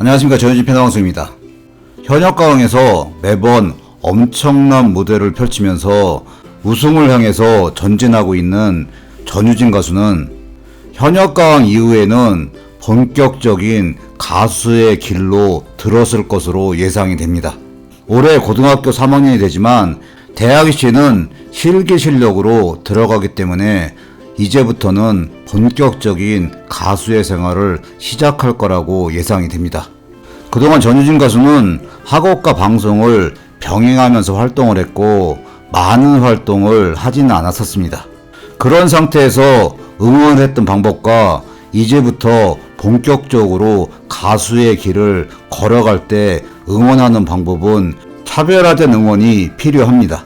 안녕하십니까. 전현진 패널방송입니다. 현역가왕에서 매번 엄청난 무대를 펼치면서 우승을 향해서 전진하고 있는 전유진 가수는 현역가왕 이후에는 본격적인 가수의 길로 들었을 것으로 예상이 됩니다. 올해 고등학교 3학년이 되지만 대학 입시는 실기 실력으로 들어가기 때문에 이제부터는 본격적인 가수의 생활을 시작할 거라고 예상이 됩니다. 그동안 전유진 가수는 학업과 방송을 병행하면서 활동을 했고 많은 활동을 하지는 않았었습니다. 그런 상태에서 응원을 했던 방법과 이제부터 본격적으로 가수의 길을 걸어갈 때 응원하는 방법은 차별화된 응원이 필요합니다.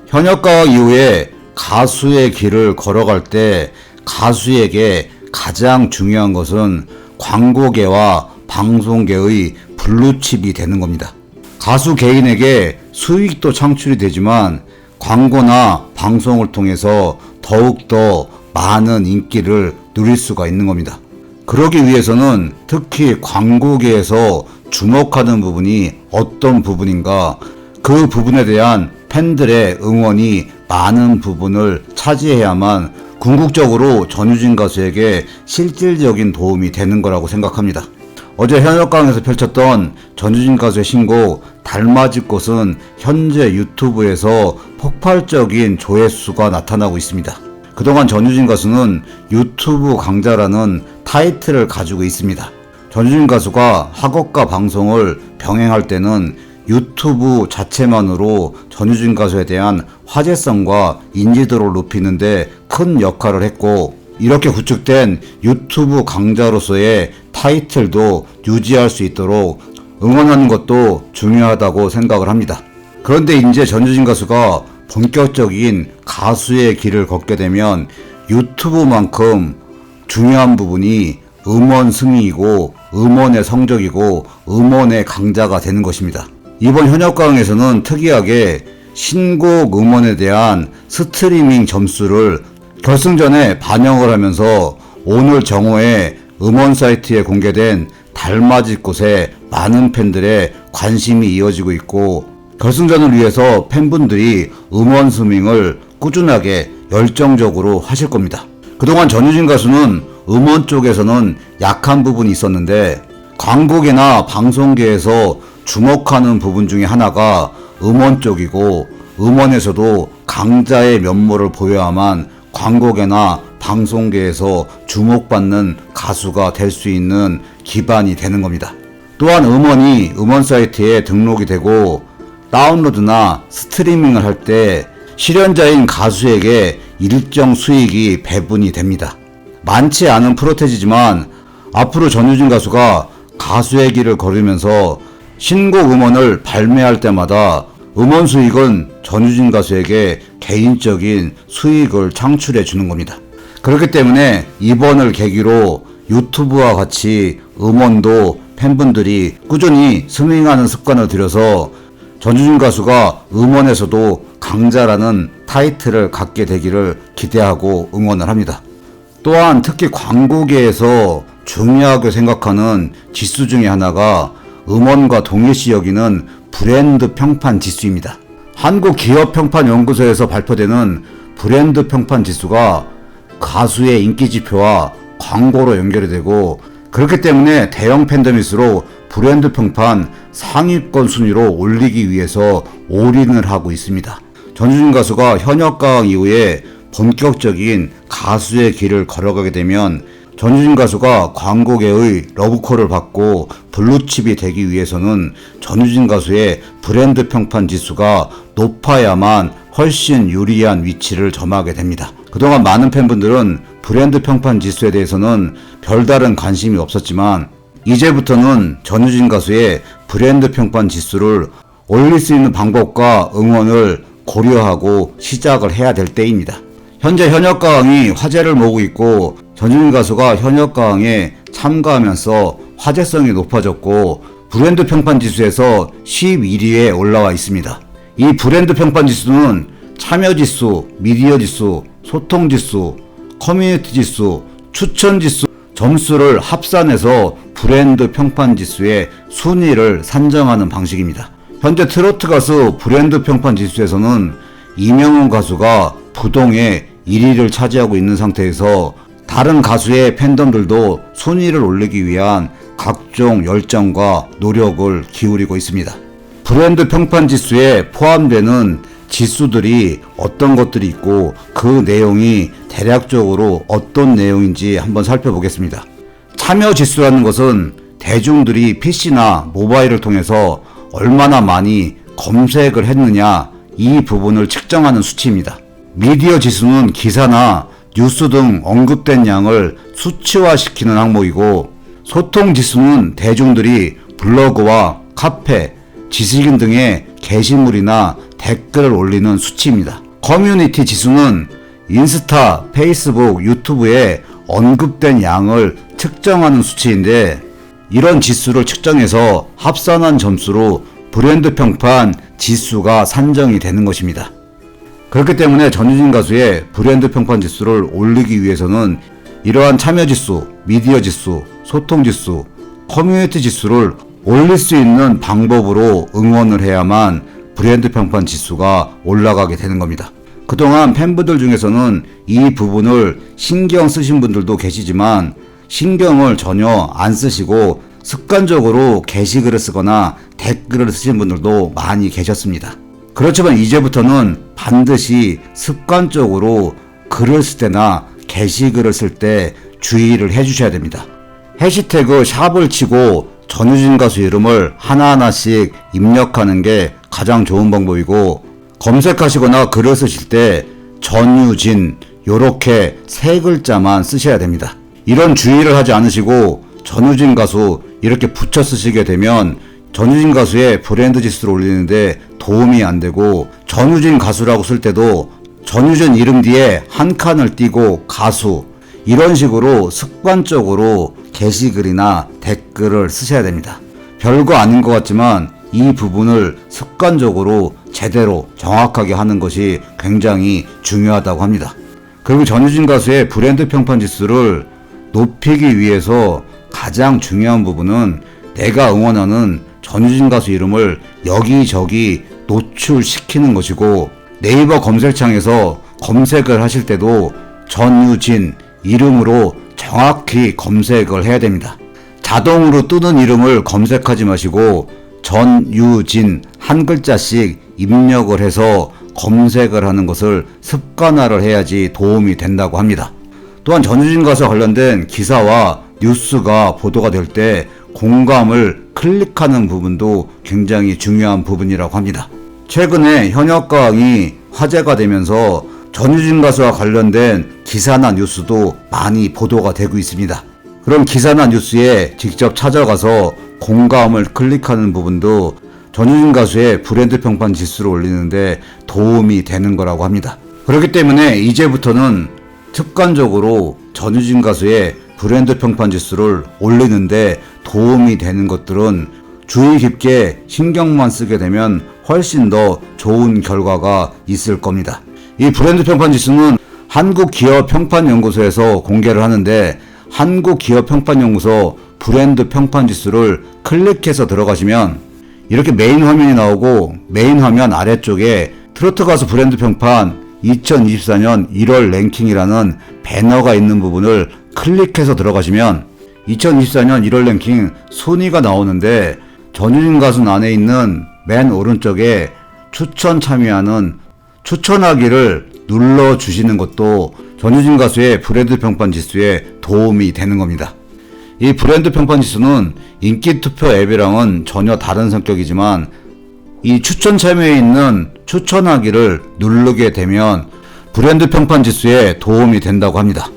현역가왕 이후에 가수의 길을 걸어갈 때 가수에게 가장 중요한 것은 광고계와 방송계의 블루칩이 되는 겁니다. 가수 개인에게 수익도 창출이 되지만 광고나 방송을 통해서 더욱더 많은 인기를 누릴 수가 있는 겁니다. 그러기 위해서는 특히 광고계에서 주목하는 부분이 어떤 부분인가, 그 부분에 대한 팬들의 응원이 많은 부분을 차지해야만 궁극적으로 전유진 가수에게 실질적인 도움이 되는 거라고 생각합니다. 어제 현역가왕에서 펼쳤던 전유진 가수의 신곡 달맞을 것은 현재 유튜브에서 폭발적인 조회수가 나타나고 있습니다. 그동안 전유진 가수는 유튜브 강자라는 타이틀을 가지고 있습니다. 전유진 가수가 학업과 방송을 병행할 때는 유튜브 자체만으로 전유진 가수에 대한 화제성과 인지도를 높이는데 큰 역할을 했고, 이렇게 구축된 유튜브 강자로서의 타이틀도 유지할 수 있도록 응원하는 것도 중요하다고 생각을 합니다. 그런데 이제 전유진 가수가 본격적인 가수의 길을 걷게 되면 유튜브만큼 중요한 부분이 음원 승리이고 음원의 성적이고 음원의 강자가 되는 것입니다. 이번 현역가왕에서는 특이하게 신곡 음원에 대한 스트리밍 점수를 결승전에 반영을 하면서 오늘 정오에 음원 사이트에 공개된 달맞을 곳에 많은 팬들의 관심이 이어지고 있고, 결승전을 위해서 팬분들이 음원 스밍을 꾸준하게 열정적으로 하실 겁니다. 그동안 전유진 가수는 음원 쪽에서는 약한 부분이 있었는데 광고계나 방송계에서 주목하는 부분 중에 하나가 음원 쪽이고, 음원에서도 강자의 면모를 보여야만 광고계나 방송계에서 주목받는 가수가 될 수 있는 기반이 되는 겁니다. 또한 음원이 음원 사이트에 등록이 되고 다운로드나 스트리밍을 할 때 실현자인 가수에게 일정 수익이 배분이 됩니다. 많지 않은 프로테지지만 앞으로 전유진 가수가 가수의 길을 걸으면서 신곡 음원을 발매할 때마다 음원 수익은 전유진 가수에게 개인적인 수익을 창출해 주는 겁니다. 그렇기 때문에 이번을 계기로 유튜브와 같이 음원도 팬분들이 꾸준히 스밍하는 습관을 들여서 전유진 가수가 음원에서도 강자라는 타이틀을 갖게 되기를 기대하고 응원을 합니다. 또한 특히 광고계에서 중요하게 생각하는 지수 중에 하나가 음원과 동일시 여기는 브랜드 평판 지수입니다. 한국기업평판연구소에서 발표되는 브랜드 평판 지수가 가수의 인기 지표와 광고로 연결이 되고, 그렇기 때문에 대형 팬덤일수록 브랜드 평판 상위권 순위로 올리기 위해서 올인을 하고 있습니다. 전유진 가수가 현역가왕 이후에 본격적인 가수의 길을 걸어가게 되면 전유진 가수가 광고계의 러브콜을 받고 블루칩이 되기 위해서는 전유진 가수의 브랜드 평판 지수가 높아야만 훨씬 유리한 위치를 점하게 됩니다. 그동안 많은 팬분들은 브랜드 평판 지수에 대해서는 별다른 관심이 없었지만 이제부터는 전유진 가수의 브랜드 평판 지수를 올릴 수 있는 방법과 응원을 고려하고 시작을 해야 될 때입니다. 현재 현역가왕이 화제를 모으고 있고 전유진 가수가 현역가왕에 참가하면서 화제성이 높아졌고 브랜드 평판 지수에서 11위에 올라와 있습니다. 이 브랜드 평판 지수는 참여 지수, 미디어 지수, 소통 지수, 커뮤니티 지수, 추천 지수 점수를 합산해서 브랜드 평판 지수의 순위를 산정하는 방식입니다. 현재 트로트 가수 브랜드 평판 지수에서는 이명웅 가수가 부동의 1위를 차지하고 있는 상태에서 다른 가수의 팬덤들도 순위를 올리기 위한 각종 열정과 노력을 기울이고 있습니다. 브랜드 평판 지수에 포함되는 지수들이 어떤 것들이 있고 그 내용이 대략적으로 어떤 내용인지 한번 살펴보겠습니다. 참여 지수라는 것은 대중들이 PC나 모바일을 통해서 얼마나 많이 검색을 했느냐 이 부분을 측정하는 수치입니다. 미디어 지수는 기사나 뉴스 등 언급된 양을 수치화시키는 항목이고, 소통 지수는 대중들이 블로그와 카페, 지식인 등의 게시물이나 댓글을 올리는 수치입니다. 커뮤니티 지수는 인스타, 페이스북, 유튜브에 언급된 양을 측정하는 수치인데, 이런 지수를 측정해서 합산한 점수로 브랜드 평판 지수가 산정이 되는 것입니다. 그렇기 때문에 전유진 가수의 브랜드 평판 지수를 올리기 위해서는 이러한 참여 지수, 미디어 지수, 소통 지수, 커뮤니티 지수를 올릴 수 있는 방법으로 응원을 해야만 브랜드 평판 지수가 올라가게 되는 겁니다. 그동안 팬분들 중에서는 이 부분을 신경 쓰신 분들도 계시지만 신경을 전혀 안 쓰시고 습관적으로 게시글을 쓰거나 댓글을 쓰신 분들도 많이 계셨습니다. 그렇지만 이제부터는 반드시 습관적으로 글을 쓸 때나 게시글을 쓸 때 주의를 해주셔야 됩니다. 해시태그 샵을 치고 전유진 가수 이름을 하나하나씩 입력하는 게 가장 좋은 방법이고, 검색하시거나 글을 쓰실 때 전유진 요렇게 세 글자만 쓰셔야 됩니다. 이런 주의를 하지 않으시고 전유진 가수 이렇게 붙여 쓰시게 되면 전유진 가수의 브랜드 지수를 올리는데 도움이 안 되고, 전유진 가수라고 쓸 때도 전유진 이름 뒤에 한 칸을 띄고 가수 이런 식으로 습관적으로 게시글이나 댓글을 쓰셔야 됩니다. 별거 아닌 것 같지만 이 부분을 습관적으로 제대로 정확하게 하는 것이 굉장히 중요하다고 합니다. 그리고 전유진 가수의 브랜드 평판 지수를 높이기 위해서 가장 중요한 부분은 내가 응원하는 전유진 가수 이름을 여기저기 노출시키는 것이고, 네이버 검색창에서 검색을 하실 때도 전유진 이름으로 정확히 검색을 해야 됩니다. 자동으로 뜨는 이름을 검색하지 마시고 전유진 한 글자씩 입력을 해서 검색을 하는 것을 습관화를 해야지 도움이 된다고 합니다. 또한 전유진 가수와 관련된 기사와 뉴스가 보도가 될 때 공감을 클릭하는 부분도 굉장히 중요한 부분이라고 합니다. 최근에 현역가왕이 화제가 되면서 전유진 가수와 관련된 기사나 뉴스도 많이 보도가 되고 있습니다. 그런 기사나 뉴스에 직접 찾아가서 공감을 클릭하는 부분도 전유진 가수의 브랜드 평판 지수를 올리는데 도움이 되는 거라고 합니다. 그렇기 때문에 이제부터는 습관적으로 전유진 가수의 브랜드 평판 지수를 올리는데 도움이 되는 것들은 주의 깊게 신경만 쓰게 되면 훨씬 더 좋은 결과가 있을 겁니다. 이 브랜드 평판 지수는 한국기업평판연구소에서 공개를 하는데, 한국기업평판연구소 브랜드 평판 지수를 클릭해서 들어가시면 이렇게 메인 화면이 나오고, 메인 화면 아래쪽에 트로트 가수 브랜드 평판 2024년 1월 랭킹이라는 배너가 있는 부분을 클릭해서 들어가시면 2024년 1월 랭킹 순위가 나오는데, 전유진 가수 안에 있는 맨 오른쪽에 추천 참여하는 추천하기를 눌러주시는 것도 전유진 가수의 브랜드 평판 지수에 도움이 되는 겁니다. 이 브랜드 평판 지수는 인기 투표 앱이랑은 전혀 다른 성격이지만, 이 추천 참여에 있는 추천하기를 누르게 되면 브랜드 평판 지수에 도움이 된다고 합니다.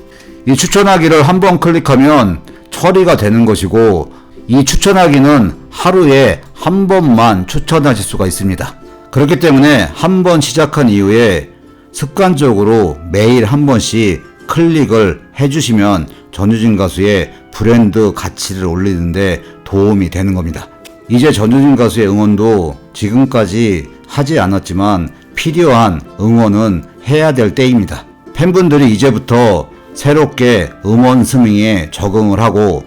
이 추천하기를 한번 클릭하면 처리가 되는 것이고, 이 추천하기는 하루에 한 번만 추천하실 수가 있습니다. 그렇기 때문에 한 번 시작한 이후에 습관적으로 매일 한 번씩 클릭을 해주시면 전유진 가수의 브랜드 가치를 올리는데 도움이 되는 겁니다. 이제 전유진 가수의 응원도 지금까지 하지 않았지만 필요한 응원은 해야 될 때입니다. 팬분들이 이제부터 새롭게 음원 스밍에 적응을 하고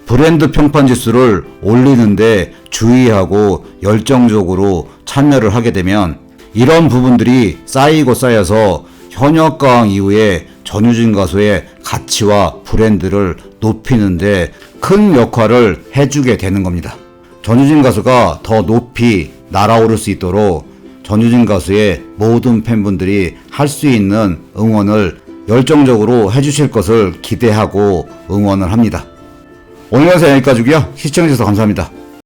브랜드 평판 지수를 올리는데 주의하고 열정적으로 참여를 하게 되면 이런 부분들이 쌓이고 쌓여서 현역가왕 이후에 전유진 가수의 가치와 브랜드를 높이는데 큰 역할을 해주게 되는 겁니다. 전유진 가수가 더 높이 날아오를 수 있도록 전유진 가수의 모든 팬분들이 할 수 있는 응원을 열정적으로 해주실 것을 기대하고 응원을 합니다. 오늘 영상 여기까지고요. 시청해주셔서 감사합니다.